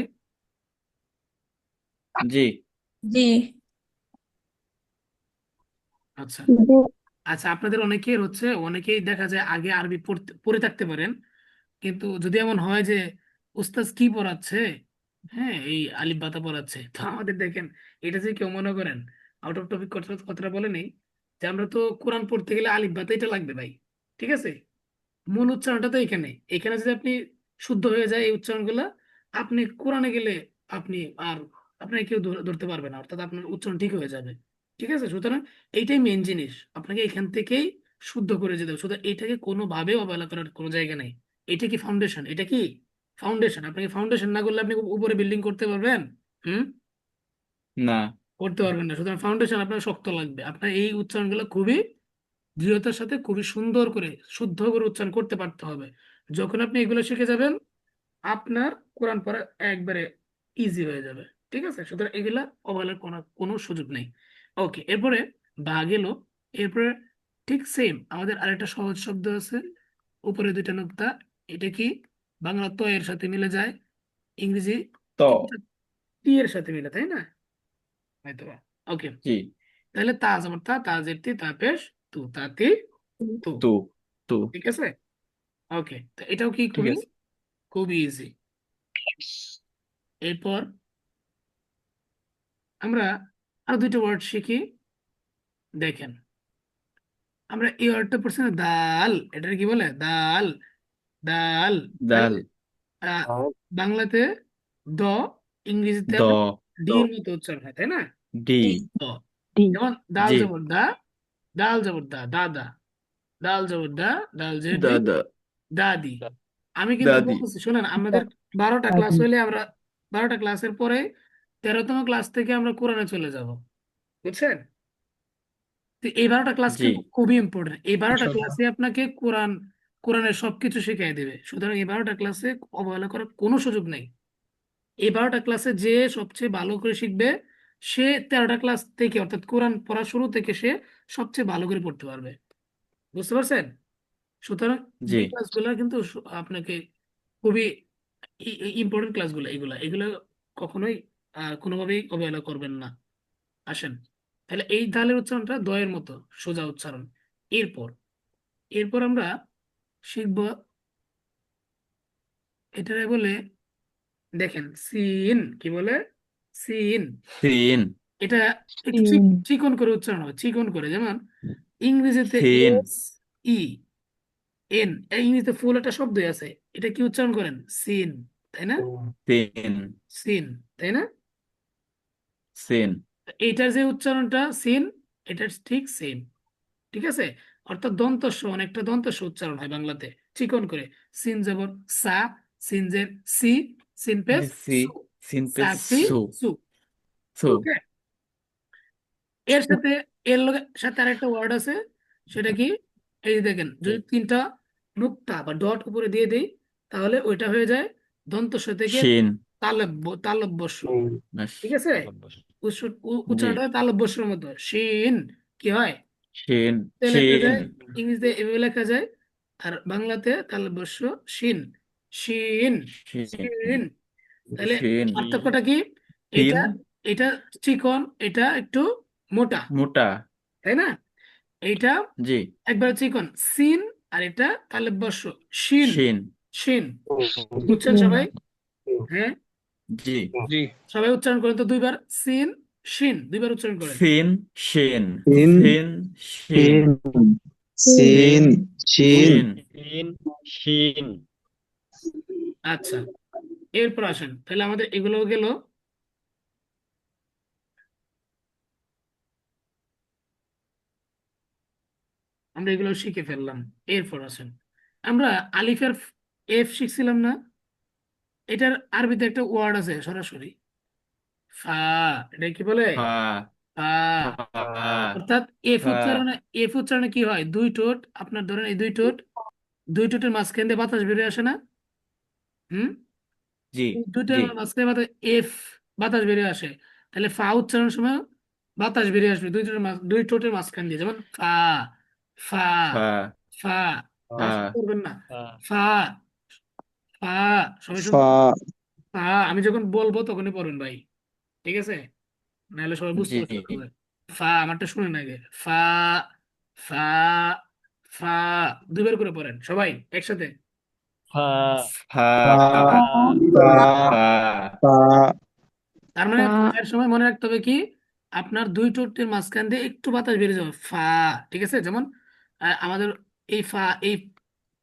জি, জি আচ্ছা, জি আচ্ছা, আপনাদের অনেকের হচ্ছে, অনেকেই দেখা যায় আগে আরবি পড়তে পড়ে থাকতে পারেন, কিন্তু যদি এমন হয় যে উস্তাদ কি পড়াচ্ছে, হ্যাঁ এই আলিফ বাতা পড়াচ্ছে, তো আমাদের দেখেন, এটা যে কেউ মনে করেন আউট অফ টপিক কথাটা বলে নেই, যে আমরা তো কোরআন পড়তে গেলে আলিফ বাতা এটা লাগবে ভাই। ঠিক আছে, মূল উচ্চারণটা তো এখানে, এখানে যদি আপনি শুদ্ধ হয়ে যায় এই উচ্চারণগুলো, আপনি কোরআনে গেলে আপনি আর আপনাকে কেউ ধরতে পারবে না, অর্থাৎ আপনার উচ্চারণ ঠিক হয়ে যাবে। ঠিক আছে, সুতরাং এইটাই মেন জিনিস, আপনাকে এখান থেকেই শুদ্ধ করে যেতে হবে, সুতরাং এটাকে কোনোভাবে অবহেলা করার কোনো জায়গা নেই। এটা কি ফাউন্ডেশন, এটা কি ফাউন্ডেশন, আপনাকে ফাউন্ডেশন না করলে আপনি উপরে বিল্ডিং করতে পারবেন? হুম, না, করতে পারবেন না। সুতরাং ফাউন্ডেশন আপনার শক্ত লাগবে, আপনার এই উচ্চারণগুলো খুবই দৃঢ়তার সাথে খুবই সুন্দর করে শুদ্ধ করে উচ্চারণ করতে পারতে হবে। যখন আপনি এগুলো শিখে যাবেন, আপনার কোরআন পড়া একবারে ইজি হয়ে যাবে। ঠিক আছে, সুতরাং এগুলা অবহেলার কোনো কোনো সুযোগ নেই। ওকে, এরপরে বা গেল, এরপরে ঠিক সেম আমাদের আরেকটা সহজ শব্দ আছে, উপরে দুইটা নুক্তা, এটা কি বাংলা ত এর সাথে মিলে যায়, ইংরেজি ত, টি এর সাথে মিলে, তাই না? হয়তো। ওকে, জি, তাহলে তা যেমন তা, তা জেরতি, তা পেশ, তু, তাতি, তু। তু, তু। ঠিক আছে, ওকে, তো এটাও কি ঠিক খুবই আছে। খুবই ইজি। এরপর আমরা আরো দুইটা ওয়ার্ড শিখি, দেখেন। আমরা এই ওয়ার্ডটা পড়ছি না, দাল, এটার কি বলে? দাল, দাল। তাহলে দাল, আহ, বাংলাতে দ, ইংরেজিতে দ, আবার ডির মতো উচ্চারণ হয়, তাই না? ডি, দ, যেমন দাল জি, জবর দা, দাল জবর দা, দাদা, দাল জবর দা, দাল জের দি, দাদা, দাদি। আমি কিন্তু দাদি। বলতেছি শোনেন, আমাদের 12টা ক্লাস হইলে আমরা 12টা ক্লাসের পরে 13তম ক্লাস থেকে আমরা কোরআনে চলে যাব, বুঝছেন? তো এই 12টা ক্লাস জি, কিন্তু খুবই ইম্পর্টেন্ট, এই 12টা ক্লাসে আপনাকে কোরআনের সবকিছু শিখিয়ে দেবে, সুতরাং এই 12টা ক্লাসে অবহেলা করার কোনো সুযোগ নেই। এই 12টা ক্লাসে যে সবচেয়ে ভালো করে শিখবে, সে 13টা ক্লাস থেকে, অর্থাৎ কোরআন পড়া শুরু থেকে সে সবচেয়ে ভালো করে পড়তে পারবে। বুঝতে পারছেন? সুতরাং জি, এই ক্লাসগুলো কিন্তু আপনাকে খুবই ইম্পর্টেন্ট ক্লাসগুলো, এগুলা এগুলো কখনোই কোনোভাবেই অবহেলা করবেন না। আসেন, তাহলে এই দালের উচ্চারণটা দয়ের মতো সোজা উচ্চারণ। এরপর এরপর আমরা শিখব, এটারে বলে, দেখেন সিন কি বলে, সিন। সিন, এটা একটু তিন চিকন করে উচ্চারণ হবে, চিকন করে, যেমন ইংরেজিতে সিন, এস ই এন, ইংরেজিতে ফুল একটা শব্দই আছে, এটা কি উচ্চারণ করেন? সিন, তাই না? সিন, সিন, তাই না? সিন, এইটার যে উচ্চারণটা সিন, এটা ঠিক সেম। ঠিক আছে, অর্থাৎ দন্তস্ব, অনেকটা দন্তস্ব উচ্চারণ হয় বাংলাতে, চিকন করে। সিন জবর সা, সিন জের সি, সিন পেশ সি, সু, সিন সা পেস সি সু, সু। সু, ওকে, এর সাথে সাথে আরেকটা ওয়ার্ড আছে, সেটা কি? এই যে দেখেন, যদি তিনটা নুক্তা বা ডট উপরে দিয়ে দেই, তাহলে ওইটা হয়ে যায় দন্তস্ব থেকে শিন, তালব্যস্য। ব্যাস, ঠিক আছে, জি, উচ্চারণটা হয় তালব্যস্যের মতো, শিন কি হয়, শিন, তে লেখা শিন, যায়, ইংরেজিতে এভাবে লেখা যায়, আর বাংলাতে তালব্যস্য শিন, শিন, শিন, শিন। তাহলে শিন, পার্থক্যটা কি? শিন, এটা এটা চিকন, এটা একটু মোটা, মোটা, তাই না? এইটা জি, একবার চিকন সিন, আর এটা তালব্যস্য শিন, শিন, শিন। বুঝছেন সবাই? হ্যাঁ, জি, সবাই উচ্চারণ করেন তো দুইবার, সিন শিন দুইবার উচ্চারণ করেন। সিন, শিন, সিন, সিন, শিন, সিন, সিন, সিন, শিন। শিন, শিন, শিন। আচ্ছা, এরপর আসেন, তাহলে আমাদের এগুলো গেল। আমরা এগুলো শিখে ফেললাম। এরপর আসেন, আমরা আলিফের এফ শিখছিলাম না? এটার আরবিতে একটা ওয়ার্ড আছে সরাসরি, ফা, এটা কি বলে? ফা, ফা। ফা, অর্থাৎ ফা, এফ উচ্চারণে কি হয়, দুই ঠোঁট আপনার ধরেন, এই দুই ঠোঁট দুই ঠোঁটের মাঝখান দিয়ে বাতাস বেরিয়ে আসে না? হুম। জি এই দুইটার জি মাঝখানে বাতাস এফ, বাতাস বেরিয়ে আসে। তাহলে ফা উচ্চারণের সময় বাতাস বেরিয়ে আসবে দুই ঠোঁটের মাঝখান দিয়ে, যেমন ফা, ফা, ফা ফা। ফা আর ফা শুরু করবেন না। ফা ফা, ফা। সবাই ফা শুনতে, ফা আমি যখন বলবো তখনই পড়বেন ভাই, ঠিক আছে? নাহলে সবাই বুঝতে জি কষ্ট হবে। ফা, আমারটা শুনেন আগে। ফা, ফা, ফা। দুইবার করে পড়েন সবাই একসাথে। ফা ফা ফা ফা ফা ফা ফা তার মানে এর সময় মনে রাখতে হবে কি, আপনার দুই ঠোঁটের মাঝখান দিয়ে একটু বাতাস বেরিয়ে যাবে, ফা। ঠিক আছে? যেমন আমাদের এই ফা,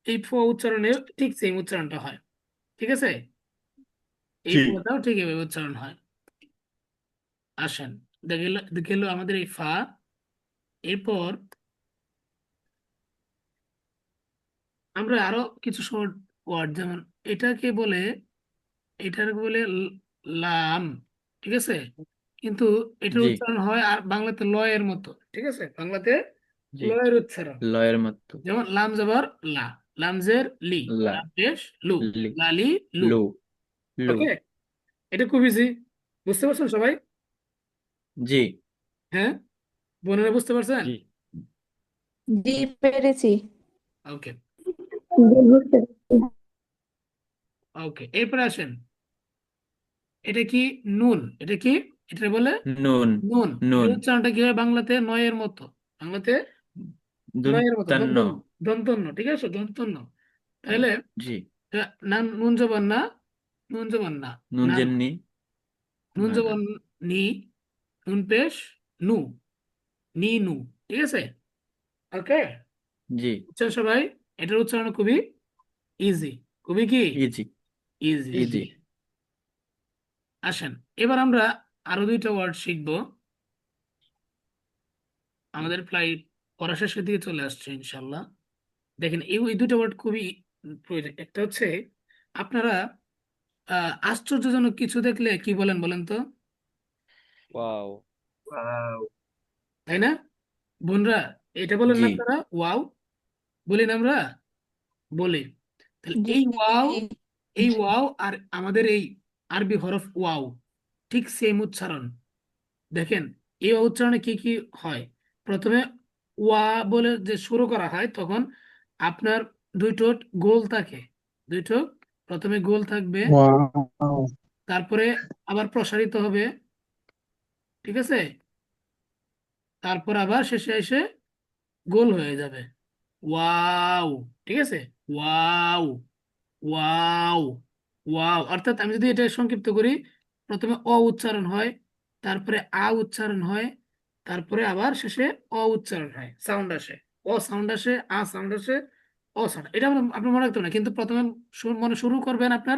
এই ফ উচ্চারণে ঠিক সেম উচ্চারণটা হয়, ঠিক আছে? এই জি ফটাও ঠিক এভাবে উচ্চারণ হয়। আসেন, দেখে গেল আমাদের এই ফা। এরপর আমরা আরো কিছু শর্ট ওয়ার্ড, যেমন এটাকে বলে, লাম, ঠিক আছে? কিন্তু এটার জি উচ্চারণ হয় আর বাংলাতে লয়ের মতো, ঠিক আছে? বাংলাতে জি লয়ের উচ্চারণ। লয়ের মতো। যেমন লাম জবর লা, লামজের লি, লা লাম পেশ লু, লি লালি লু। লু লু। ওকে, এটা খুব ইজি, বুঝতে পারছেন সবাই? জি হ্যাঁ, বোনেরা বুঝতে পারছেন? জি জি, পেরেছি। ওকে, জি, বুঝতে পেরেছি। ওকে। এরপরে আসেন, এটা কি? নুন। এটা কি? এটা বলে নুন নুন। এর নুন উচ্চারণটা কি হয় বাংলাতে? নয়ের মতো। বাংলাতে নয়ের মতো, দন্তান্ন। দন্তন্য, দন্তন্য, ঠিক আছে? দন্তন্য। তাহলে জি না, নুন জবান না, নুন জবান না, নুন না, জেননি। নুন না না। জবান নি, নুন পেশ নু, নি নু, ঠিক আছে? ওকে, জি বুঝছেন সবাই? এটার উচ্চারণ খুবই ইজি, খুবই কি ইজি ইজি। Easy easy. আসেন, এবার আমরা আরো দুইটা ওয়ার্ড শিখবো, আমাদের প্রায় পড়া শেষের দিকে চলে আসছে ইনশাল্লাহ। দেখেন, এই দুটো ওয়ার্ড খুবই প্রয়োজন। একটা হচ্ছে, আপনারা আশ্চর্যজনক কিছু দেখলে কি বলেন বলেন তো? ওয়াও ওয়াও, তাই না বোনরা? এটা বলেন না জি আপনারা? ওয়াও বলি না আমরা? বলি। তাহলে জি, এই ওয়াও আর আমাদের এই আরবি হরফ ওয়াও ঠিক সেম উচ্চারণ। দেখেন, এই উচ্চারণে কি কি হয়। প্রথমে ওয়া বলে যে শুরু করা হয়, তখন আপনার দুই ঠোঁট গোল থাকে, দুই ঠোঁট প্রথমে গোল থাকবে, ওয়াও তারপরে আবার প্রসারিত হবে, ঠিক আছে? তারপর আবার শেষে এসে গোল হয়ে যাবে, ওয়াও, ঠিক আছে? ওয়াও, ওয়াও, ওয়াও। অর্থাৎ আমি যদি এটা সংক্ষিপ্ত করি, প্রথমে অ উচ্চারণ হয়, তারপরে আ উচ্চারণ হয়, তারপরে আবার শেষে অ উচ্চারণ হয়, সাউন্ড আসে, অ সাউন্ড আসে, আ সাউন্ড আসে, অ সাউন্ড। এটা আপনি মনে রাখতে হবে না, কিন্তু প্রথমে মনে শুরু করবেন আপনার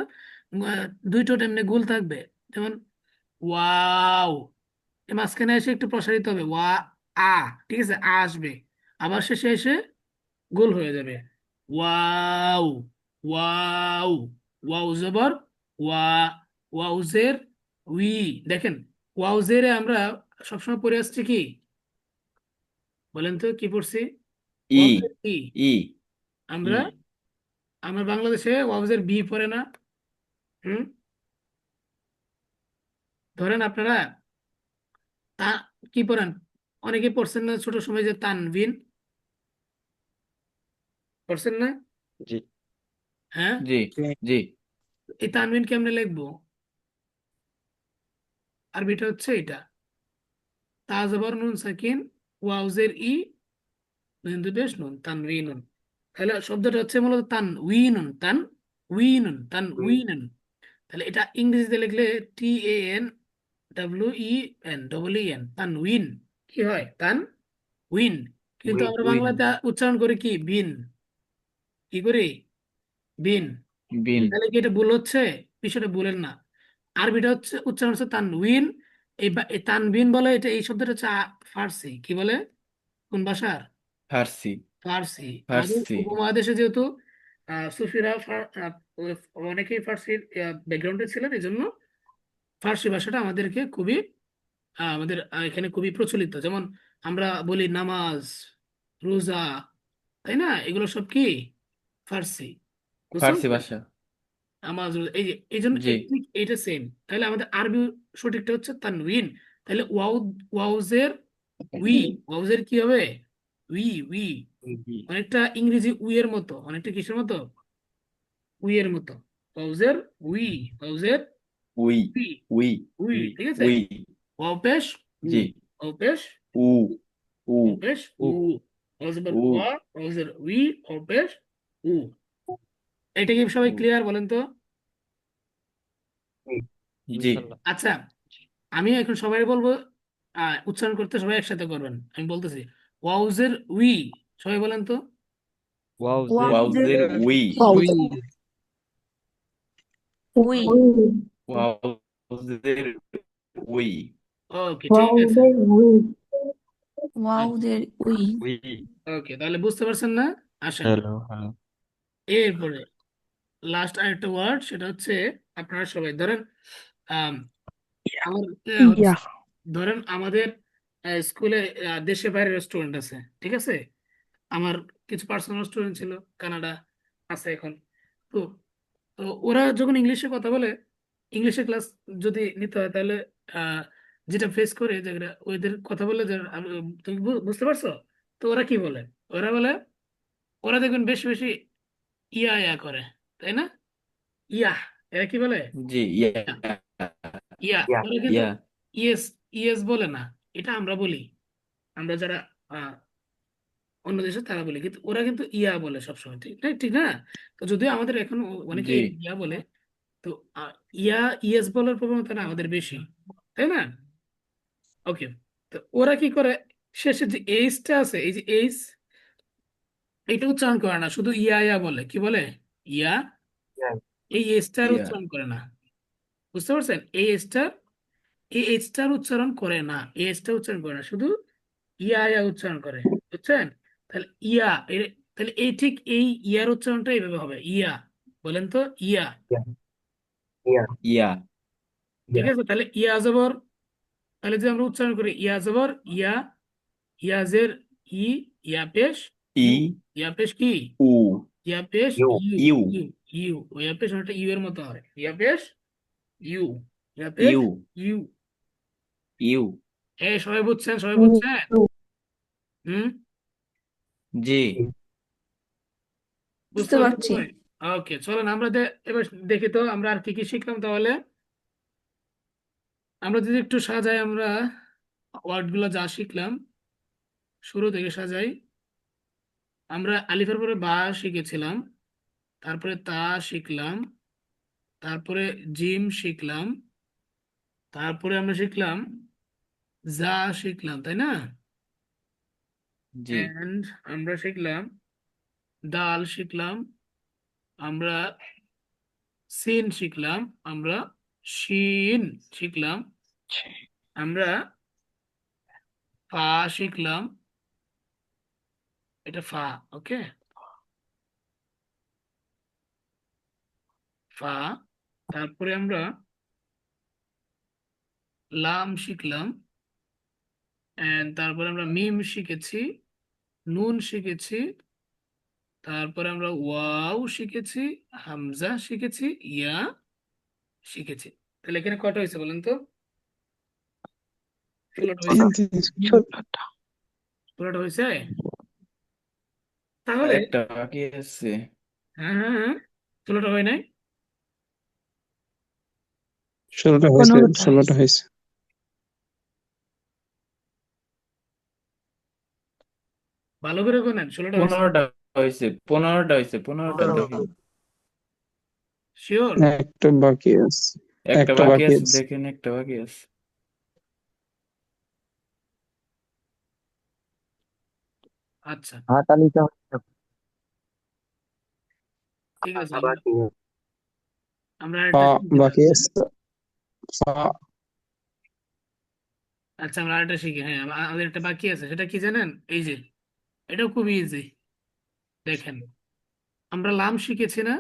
দুই ঠোঁট এমনি গোল থাকবে, যেমন ওয়াও। এর মাঝখানে এসে একটু প্রসারিত হবে, ওয়া, আ, ঠিক আছে? আ আসবে, আবার শেষে এসে গোল হয়ে যাবে, ওয়াও, ওয়াও। ওয়াও জবর ওয়া, ওয়াউজের উই। দেখেন, ওয়াউজেরে আমরা সবসময় পড়ে আসছি কি, বলেন তো কি পড়ছি? ই ওয়াউজের কি? ই ই আমরা আমরা বাংলাদেশে ওয়াউজের বি পড়ে না? হুম। ধরেন আপনারা তা কি পড়েন? অনেকে পড়ছেন না ছোট সময় যে তানভিন, পড়ছেন না? জি হ্যাঁ, জি জি এই তানভিন কেমনে লিখবো? আরবিটা হচ্ছে এটা, তা জবর নুন সাকিন, ওয়াউজের ই, নুন দুই নুন, তানভিনুন। তাহলে শব্দটা হচ্ছে মূলত তানউইনুন, তানউইনুন। তাহলে এটা ইংরেজিতে লিখলে TANWEN, তানউইন। কি হয়? তানউইন। কিন্তু আমরা উইন বাংলাতে উচ্চারণ করি কি, বিন। কি করি? বিন। বিন তাহলে কি এটা ভুল হচ্ছে? বিষয়টা ভুলেন না। আরবিটা হচ্ছে উচ্চারণ হচ্ছে তানউইন। এই তানবিন বলে, এটা এই শব্দটা হচ্ছে ফার্সি। কি বলে? কোন ভাষার? ফার্সি ফার্সি। আমাদের ফার্সি। উপমহাদেশে যেহেতু সুফিরা অনেকেই ফার্সির ব্যাকগ্রাউন্ডে ছিলেন, এই জন্য ফার্সি ভাষাটা আমাদেরকে খুবই আমাদের এখানে খুবই প্রচলিত। যেমন আমরা বলি নামাজ, রোজা, তাই না? এগুলো সব কি ফার্সি, বুঝতে ফার্সি পারছেন? ভাষা। এই যে এই জন্য জি ঠিক এটা সেম। তাহলে আমাদের আরবি সঠিকটা হচ্ছে তানউইন। তাহলে ওয়াউজের উই, ওয়াউজের কি হবে? We, we. জি অনেকটা ইংরেজি উই এর মতো, অনেকটা কিসের মতো? উই এর মতো। ওয়াউজের উই, ওয়াউজের উই উই, উই উই, উই ঠিক আছে। উই ওয়াও পেশ উ, জি ওয়াও পেশ উ উ ওয়াও পেশ উ উ, ওয়াউজের উ ওয়া, ওয়াউজের উই, ওয়াও পেশ উ। এটা কি সবাই উ ক্লিয়ার বলেন তো? জি ইনশাল্লাহ। আচ্ছা, আমি এখন সবাই বলবো, উচ্চারণ করতে সবাই একসাথে করবেন। আমি বলতেছি ওয়াউজের উই, সবাই বলেন তো। ওয়াউজের ওয়াউজের ওয়াউজের উই উই, উই, ওয়াউজের উই ওকে, ঠিক আছে। ওয়াউজের উই, আচ্ছা, ওয়াউজের উই। উই ওকে, তাহলে বুঝতে পারছেন না? আসেন হ্যালো হ্যালো এরপরে লাস্ট আরেকটা ওয়ার্ড, সেটা হচ্ছে আপনারা সবাই ধরেন, আম, আমার ইয়া, ধরেন আমাদের স্কুলে দেশে বাইরে রেস্টুরেন্ট আছে, ঠিক আছে। আমার কিছু পার্সোনাল স্টুডেন্ট ছিল, কানাডা আছে এখন। তো তো ওরা যখন ইংলিশে কথা বলে, ইংলিশে ক্লাস যদি নিতে হয়, তাহলে আহ, যেটা ফেস করে যে ওদের কথা বলে যে তুমি বুঝতে পারছো? তো ওরা কি বলে? ওরা বলে, ওরা দেখবেন বেশি বেশি ইয়া ইয়া করে, তাই না? ইয়া, এরা কি বলে? জি ইয়া ইয়া, ইয়া। ওরা কিন্তু ইয়া ইয়েস, ইয়েস বলে না। এটা আমরা বলি, আমরা যারা অন্য দেশে তারা বলে, কিন্তু ওরা কিন্তু ইয়া বলে সবসময়, ঠিক না? ঠিক না? তো যদিও আমাদের এখন অনেকে জি ইয়া বলে, তো ইয়া, ইয়েস বলার প্রবণতা না আমাদের বেশি, তাই না? ওকে, তো ওরা কি করে, শেষে যে এইচটা আছে, এই যে এইচ, এটা উচ্চারণ করে না, শুধু ইয়া ইয়া বলে। কি বলে? ইয়া। এই এইচটার ইয়া উচ্চারণ করে না, বুঝতে পারছেন? এই এইচটার উচ্চারণ করে না, এই এইচটা উচ্চারণ করে না, শুধু ইয়া ইয়া উচ্চারণ করে, বুঝছেন? তাহলে ইয়া, তাহলে এই ঠিক এই ইয়ার উচ্চারণটা এইভাবে হবে, ইয়া। বলেন তো, ইয়া। ইয়া ঠিক আছে, তাহলে ইয়া জবর, তাহলে যে আমরা উচ্চারণ করি ইয়া জবর ইয়া, ইয়াজের ই, ইয়া পেশ ই ইউ, ইয়া পেশ কি? উ ইয়া পেশ ইউ, ইউ ইউ, ইউ। ইয়া পেশ অনেকটা ইউ এর মতো হয়, ইয়া পেশ ইউ, ইয়া পেশ ইউ ইউ। ইউ সবাই বুঝছেন? সবাই বুঝছেন? হুম, জি বুঝতে বুঝতে পারছেন পারছি। সবাই? ওকে, চলেন আমরা এবার দেখি তো আমরা আর কি কি শিখলাম তাহলে। আমরা যদি একটু সাজাই, আমরা ওয়ার্ড গুলো যা শিখলাম শুরু থেকে সাজাই। আমরা আলিফের পরে বা শিখেছিলাম, তারপরে তা শিখলাম, তারপরে জিম শিখলাম, তারপরে আমরা শিখলাম যা শিখলাম, তাই না? জি এন্ড আমরা শিখলাম দাল শিখলাম, আমরা সিন শিখলাম, আমরা শিন শিখলাম, আমরা ফা শিখলাম, এটা ফা। ওকে, ফা। তারপরে আমরা লাম শিখলাম, এন্ড তারপরে আমরা মিম শিখেছি, নুন শিখেছি, তারপরে আমরা ওয়াও শিখেছি, হামজা শিখেছি, ইয়া শিখেছি। তাহলে এখানে কয়টা হয়েছে বলেন তো? 16টা হয়েছে। 16টা হয়েছে। তাহলে আরেকটা বাকি আছে হ্যাঁ, হ্যাঁ, হ্যাঁ, 16টা হয় নাই? 16টা হয়েছে, 15টা 16টা হয়েছে। ভালো করে গোনেন, 16টা হয়েছে। 15টা হয়েছে 15টা দেখেন শিওর? একটা বাকি আছে, একটা একটা বাকি বাকি আছে আছে। দেখেন একটা বাকি আছে আচ্ছা, ঠিক আছে, আমরা আমরা ফা আরেকটা শিখি বাকি তাহলে, হ্যাঁ? আছে, ফা। আচ্ছা, আমরা আরেকটা শিখি, হ্যাঁ। আমাদের একটা বাকি আছে, সেটা কি জানেন? এই যে, এটাও খুব ইজি। দেখেন, আমরা লাম শিখেছি না?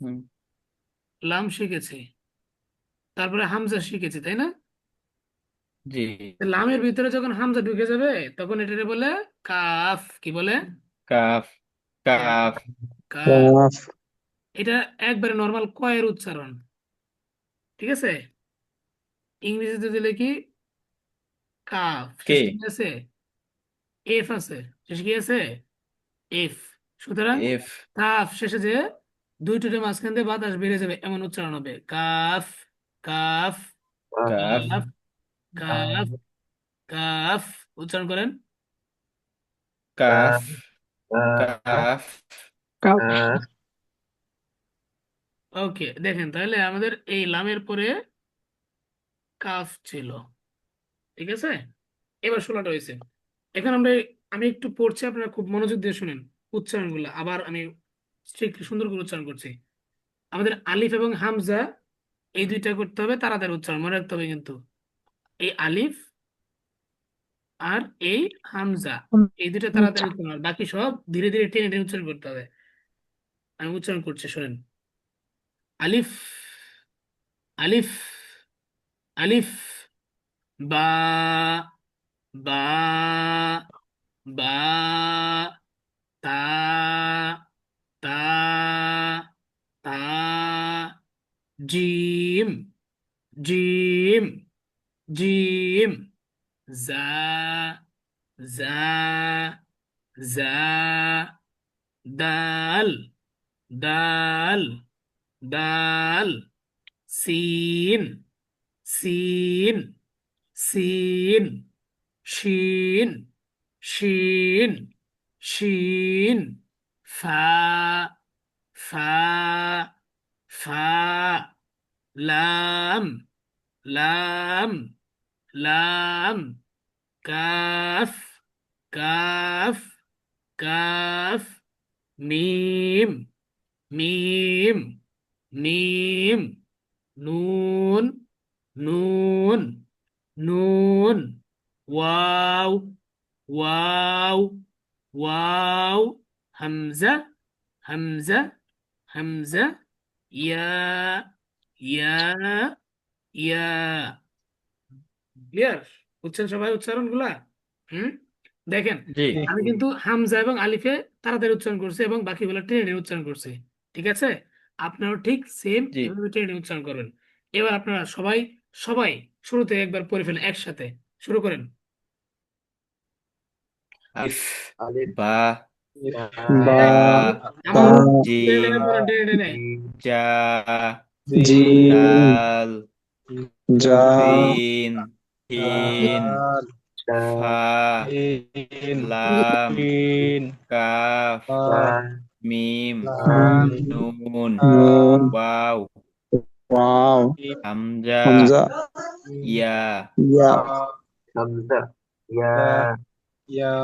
হুম লাম শিখেছি, তারপরে হামজা শিখেছি, তাই না? জি তো লামের ভিতরে যখন হামজা ঢুকে যাবে, তখন এটাকে বলে কাফ। কি বলে? কাফ কাফ, কাফ। কাফ, এটা একবারে নর্মাল কয়ের উচ্চারণ, ঠিক আছে? ইংরেজিতে দিলে কি কাফ, কে, শেষে কি আছে? এফ আছে, শেষে কি আছে? এফ। সুতরাং এফ, কাফ শেষে যে দুই ঠোঁটের মাঝখান দিয়ে বাতাস বেরিয়ে যাবে এমন উচ্চারণ হবে। কাফ, কাফ, কাফ, কাফ, কাফ, কাফ। উচ্চারণ করেন। কাফ, কাফ, ওকে, দেখেন তাহলে আমাদের এই লামের পরে কাফ ছিল, ঠিক আছে? এবার 16টা হয়েছে। এখন আমি একটু পড়ছি, আপনারা খুব মনোযোগ দিয়ে শুনেন উচ্চারণগুলো। আবার আমি স্ট্রিক্টলি সুন্দর করে উচ্চারণ করছি। আমাদের আলিফ এবং হামজা এই দুইটা করতে হবে তাড়াতাড়ি উচ্চারণ, মনে রাখতে হবে কিন্তু। এই আলিফ আর এই হামজা, এই দুইটা তাড়াতাড়ি উচ্চারণ, আর বাকি সব ধীরে ধীরে টেনে টেনে উচ্চারণ করতে হবে। আমি উচ্চারণ করছি, শোনেন। আলিফ, আলিফ, আলিফ, বা, বা, বা, তা, তা, তা, জিম, জিম, জিম, জা, জা, জা, দাল, দাল, দাল, সিন, সিন, সিন, শিন, শিন, শিন, ফা, ফা, ফা, লাম, লাম, লাম, কাফ, কাফ, কাফ, মিম, মিম, মিম, নুন, নুন, নুন, ওয়াও, ওয়াও, ওয়াও, হামজা, হামজা, হামজা, ইয়া, ইয়া, ইয়া। ক্লিয়ার? বুঝছেন সবাই উচ্চারণগুলা? হুম। দেখেন, জি, আমি কিন্তু হামজা এবং আলিফে তাড়াতাড়ি উচ্চারণ করছি এবং বাকিগুলো টেনে টেনে উচ্চারণ করছি, ঠিক আছে? আপনারাও ঠিক সেম জি, এভাবে টেনে টেনে উচ্চারণ করবেন। এবার আপনারা সবাই সবাই শুরুতে একবার পড়ে ফেলেন একসাথে, শুরু করেন। আলিফ, বা, বা, তা, আমার মতো টেনে টেনে জিম, পড়েন, টেনে টেনে। জা, জিম, দাল, জা, সিন, হিন, ফা, লাম, কাফ, মিম, নুন, নুন, ওয়াও, ওয়াও, হামজা, হামজা, ইয়া, ইয়া,